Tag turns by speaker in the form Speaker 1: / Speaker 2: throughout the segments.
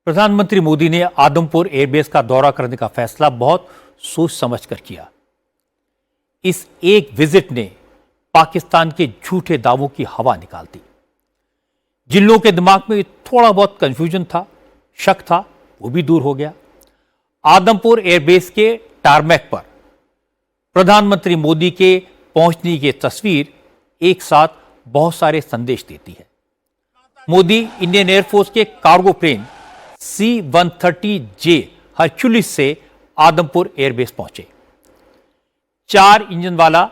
Speaker 1: प्रधानमंत्री मोदी ने आदमपुर एयरबेस का दौरा करने का फैसला बहुत सोच समझकर किया। इस एक विजिट ने पाकिस्तान के झूठे दावों की हवा निकाल दी। जिन लोगों के दिमाग में थोड़ा बहुत कंफ्यूजन था, शक था, वो भी दूर हो गया। आदमपुर एयरबेस के टारमैक पर प्रधानमंत्री मोदी के पहुंचने की तस्वीर एक साथ बहुत सारे संदेश देती है। मोदी इंडियन एयरफोर्स के कार्गो प्लेन C-130J हरक्यूलिस से आदमपुर एयरबेस पहुंचे। 4 इंजन वाला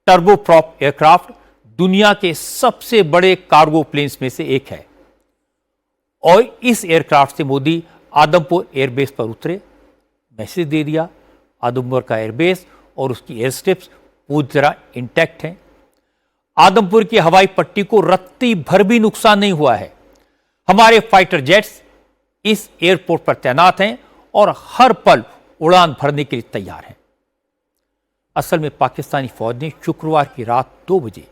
Speaker 1: टर्बोप्रॉप एयरक्राफ्ट दुनिया के सबसे बड़े कार्गो प्लेन्स में से एक है और इस एयरक्राफ्ट से मोदी आदमपुर एयरबेस पर उतरे। मैसेज दे दिया, आदमपुर का एयरबेस और उसकी एयर स्ट्रिप्स पूरी तरह इंटैक्ट हैं। आदमपुर की हवाई पट्टी को रत्ती भर भी नुकसान नहीं हुआ है। हमारे फाइटर जेट्स इस एयरपोर्ट पर तैनात हैं और हर पल उड़ान भरने के लिए तैयार हैं। असल में पाकिस्तानी फौज ने शुक्रवार की रात 2 बजे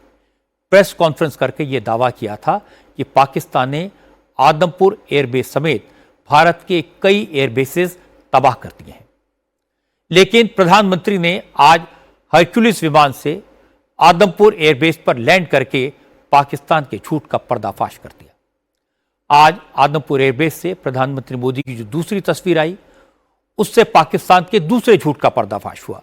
Speaker 1: प्रेस कॉन्फ्रेंस करके यह दावा किया था कि पाकिस्तान ने आदमपुर एयरबेस समेत भारत के कई एयरबेसेस तबाह कर दिए हैं। लेकिन प्रधानमंत्री ने आज हरक्यूलिस विमान से आदमपुर एयरबेस पर लैंड करके पाकिस्तान के झूठ का पर्दाफाश कर दिया। आज आदमपुर एयरबेस से प्रधानमंत्री मोदी की जो दूसरी तस्वीर आई, उससे पाकिस्तान के दूसरे झूठ का पर्दाफाश हुआ।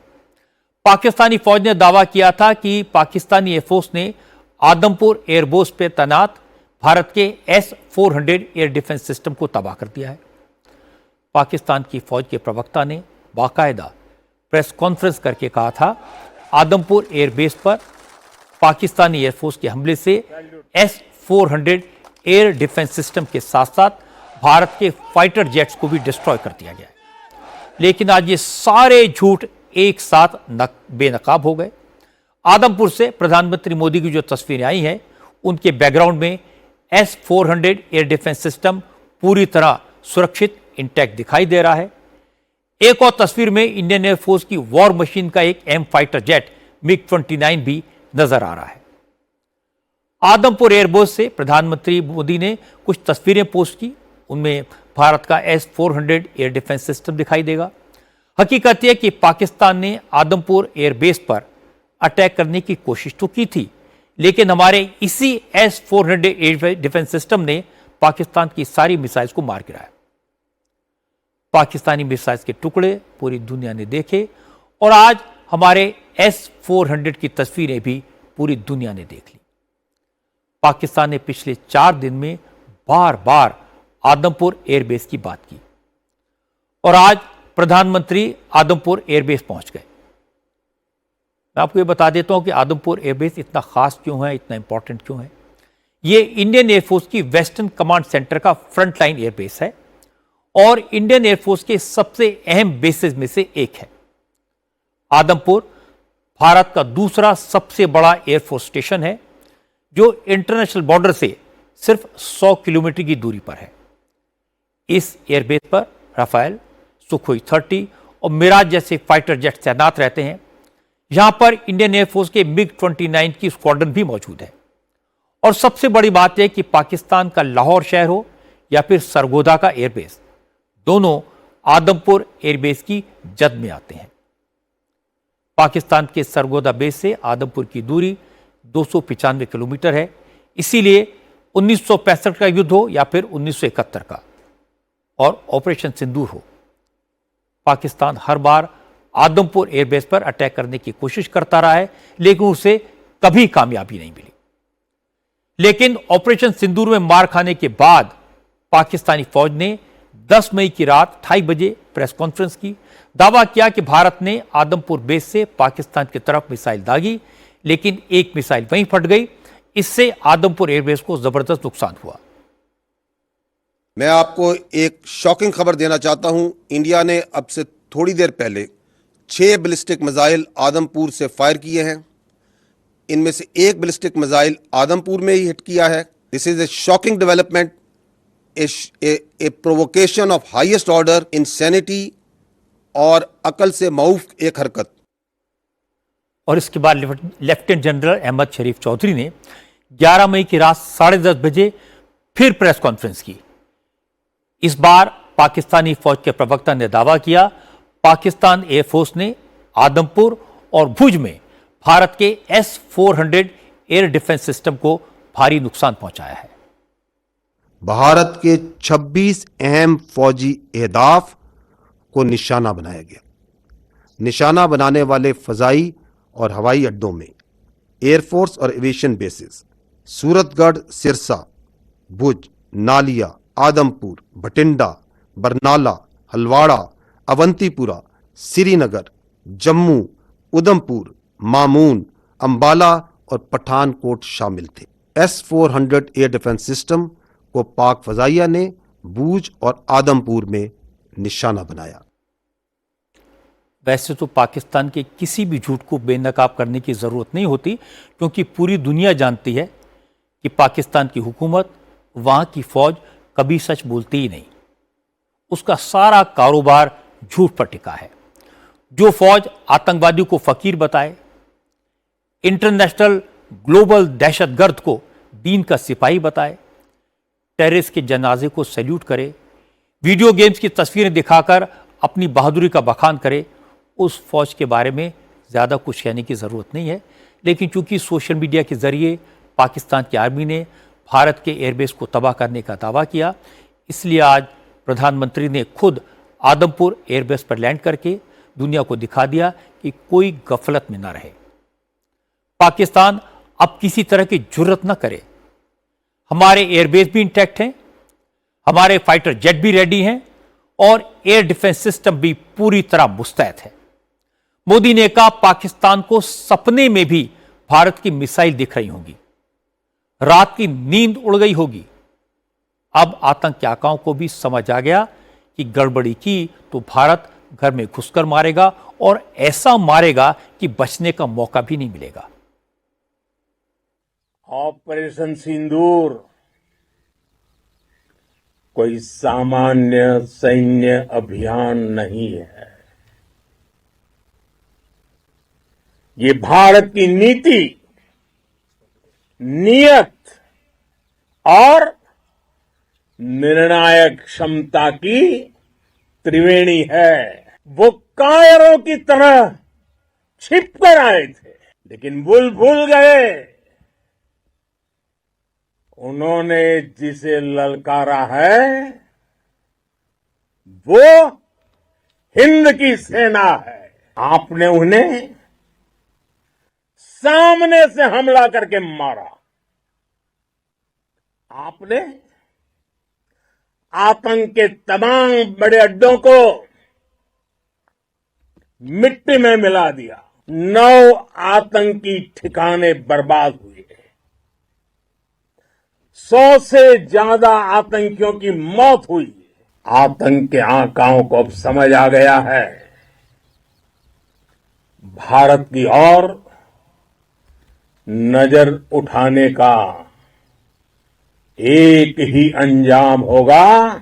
Speaker 1: पाकिस्तानी फौज ने दावा किया था कि पाकिस्तानी एयरफोर्स ने आदमपुर एयरबेस पर तैनात भारत के S-400 एयर डिफेंस सिस्टम को तबाह कर दिया है। पाकिस्तान की फौज के प्रवक्ता ने बाकायदा प्रेस कॉन्फ्रेंस करके कहा था, आदमपुर एयरबेस पर पाकिस्तानी एयरफोर्स के हमले से S-400 एयर डिफेंस सिस्टम के साथ साथ भारत के फाइटर जेट्स को भी डिस्ट्रॉय कर दिया गया है। लेकिन आज ये सारे झूठ एक साथ बेनकाब हो गए। आदमपुर से प्रधानमंत्री मोदी की जो तस्वीरें आई हैं, उनके बैकग्राउंड में S-400 एयर डिफेंस सिस्टम पूरी तरह सुरक्षित इंटैक्ट दिखाई दे रहा है। एक और तस्वीर में इंडियन एयरफोर्स की वॉर मशीन का एक M फाइटर जेट MiG-29 भी नजर आ रहा है। आदमपुर एयरबेस से प्रधानमंत्री मोदी ने कुछ तस्वीरें पोस्ट की। उनमें भारत का S-400 एयर डिफेंस सिस्टम दिखाई देगा। हकीकत यह कि पाकिस्तान ने आदमपुर एयरबेस पर अटैक करने की कोशिश तो की थी, लेकिन हमारे इसी S-400 एयर डिफेंस सिस्टम ने पाकिस्तान की सारी मिसाइल्स को मार गिराया। पाकिस्तानी मिसाइल्स के टुकड़े पूरी दुनिया ने देखे और आज हमारे S-400 की तस्वीरें भी पूरी दुनिया ने देख ली। पाकिस्तान ने पिछले 4 दिन में बार बार आदमपुर एयरबेस की बात की और आज प्रधानमंत्री आदमपुर एयरबेस पहुंच गए। मैं आपको ये बता देता हूं कि आदमपुर एयरबेस इतना खास क्यों है, इतना इंपॉर्टेंट क्यों है। ये इंडियन एयरफोर्स की वेस्टर्न कमांड सेंटर का फ्रंटलाइन एयरबेस है और इंडियन एयरफोर्स के सबसे अहम बेसेस में से एक है। आदमपुर भारत का दूसरा सबसे बड़ा एयरफोर्स स्टेशन है जो इंटरनेशनल बॉर्डर से सिर्फ 100 किलोमीटर की दूरी पर है। इस एयरबेस पर राफेल, सुखोई 30 और मिराज जैसे फाइटर जेट तैनात रहते हैं। यहां पर इंडियन एयरफोर्स के MiG-29 की स्क्वाड्रन भी मौजूद है। और सबसे बड़ी बात यह कि पाकिस्तान का लाहौर शहर हो या फिर सरगोदा का एयरबेस, दोनों आदमपुर एयरबेस की जद में आते हैं। पाकिस्तान के सरगोदा बेस से आदमपुर की दूरी 295 किलोमीटर है। इसीलिए 1965 का युद्ध हो या फिर 1971 का और ऑपरेशन सिंदूर हो, पाकिस्तान हर बार आदमपुर एयरबेस पर अटैक करने की कोशिश करता रहा है, लेकिन उसे कभी कामयाबी नहीं मिली। लेकिन ऑपरेशन सिंदूर में मार खाने के बाद पाकिस्तानी फौज ने 10 मई की रात 2:30 बजे प्रेस कॉन्फ्रेंस की। दावा किया कि भारत ने आदमपुर बेस से पाकिस्तान की तरफ मिसाइल दागी, लेकिन एक मिसाइल वहीं फट गई। इससे आदमपुर एयरबेस को जबरदस्त नुकसान हुआ।
Speaker 2: मैं आपको एक शॉकिंग खबर देना चाहता हूं। इंडिया ने अब से थोड़ी देर पहले 6 बैलिस्टिक मिसाइल आदमपुर से फायर किए हैं। इनमें से एक बैलिस्टिक मिसाइल आदमपुर में ही हिट किया है। This is a shocking development, A provocation of highest order, insanity और अकल से माऊफ एक हरकत।
Speaker 1: और इसके बाद लेफ्टिनेंट जनरल अहमद शरीफ चौधरी ने 11 मई की रात 10:30 बजे फिर प्रेस कॉन्फ्रेंस की। इस बार पाकिस्तानी फौज के प्रवक्ता ने दावा किया, पाकिस्तान एयरफोर्स ने आदमपुर और भुज में भारत के S-400 एयर डिफेंस सिस्टम को भारी नुकसान पहुंचाया है।
Speaker 2: भारत के 26 अहम फौजी अहदाफ को निशाना बनाया गया। निशाना बनाने वाले फजाई और हवाई अड्डों में एयरफोर्स और एविएशन बेसिस सूरतगढ़, सिरसा, भुज, नालिया, आदमपुर, भटिंडा, बरनाला, हलवाड़ा, अवंतीपुरा, श्रीनगर, जम्मू, उधमपुर, मामून, अंबाला और पठानकोट शामिल थे। S-400 एयर डिफेंस सिस्टम को पाक फजाइया ने भूज और आदमपुर में निशाना बनाया।
Speaker 1: वैसे तो पाकिस्तान के किसी भी झूठ को बेनकाब करने की जरूरत नहीं होती, क्योंकि पूरी दुनिया जानती है कि पाकिस्तान की हुकूमत, वहां की फौज कभी सच बोलती ही नहीं। उसका सारा कारोबार झूठ पर टिका है। जो फौज आतंकवादियों को फकीर बताए, इंटरनेशनल ग्लोबल दहशतगर्द को दीन का सिपाही बताए, टेररिस्ट के जनाजे को सैल्यूट करे, वीडियो गेम्स की तस्वीरें दिखाकर अपनी बहादुरी का बखान करे, उस फौज के बारे में ज़्यादा कुछ कहने की ज़रूरत नहीं है। लेकिन चूंकि सोशल मीडिया के ज़रिए पाकिस्तान की आर्मी ने भारत के एयरबेस को तबाह करने का दावा किया, इसलिए आज प्रधानमंत्री ने खुद आदमपुर एयरबेस पर लैंड करके दुनिया को दिखा दिया कि कोई गफलत में न रहे। पाकिस्तान अब किसी तरह की जुर्रत न करे। हमारे एयरबेस भी इंटैक्ट हैं, हमारे फाइटर जेट भी रेडी हैं और एयर डिफेंस सिस्टम भी पूरी तरह मुस्तैद है। मोदी ने कहा, पाकिस्तान को सपने में भी भारत की मिसाइल दिख रही होंगी, रात की नींद उड़ गई होगी। अब आतंकियों को भी समझ आ गया कि गड़बड़ी की तो भारत घर में घुसकर मारेगा और ऐसा मारेगा कि बचने का मौका भी नहीं मिलेगा।
Speaker 3: ऑपरेशन सिंदूर कोई सामान्य सैन्य अभियान नहीं है। ये भारत की नीति, नियत और निर्णायक क्षमता की त्रिवेणी है। वो कायरों की तरह छिप कर आए थे, लेकिन भूल गए उन्होंने जिसे ललकारा है वो हिंद की सेना है। आपने उन्हें सामने से हमला करके मारा। आपने आतंक के तमाम बड़े अड्डों को मिट्टी में मिला दिया। 9 आतंकी ठिकाने बर्बाद हुए। 100 से ज्यादा आतंकियों की मौत हुई। आतंक के आकाओं को अब समझ आ गया है, भारत की ओर नजर उठाने का एक ही अंजाम होगा,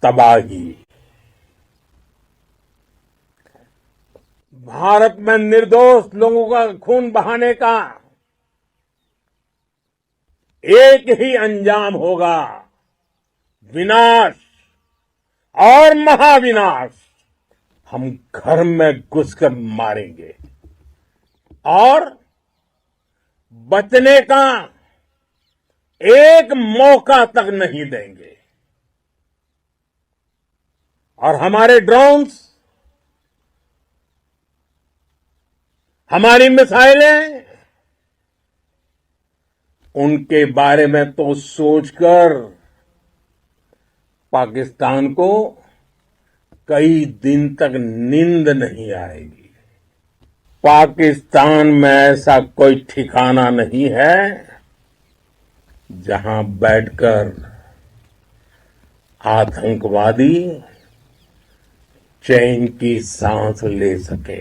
Speaker 3: तबाही। भारत में निर्दोष लोगों का खून बहाने का एक ही अंजाम होगा, विनाश और महाविनाश। हम घर में घुसकर मारेंगे और बचने का एक मौका तक नहीं देंगे। और हमारे ड्रोन्स, हमारी मिसाइलें, उनके बारे में तो सोचकर पाकिस्तान को कई दिन तक नींद नहीं आएगी। पाकिस्तान में ऐसा कोई ठिकाना नहीं है जहां बैठकर आतंकवादी चैन की सांस ले सके।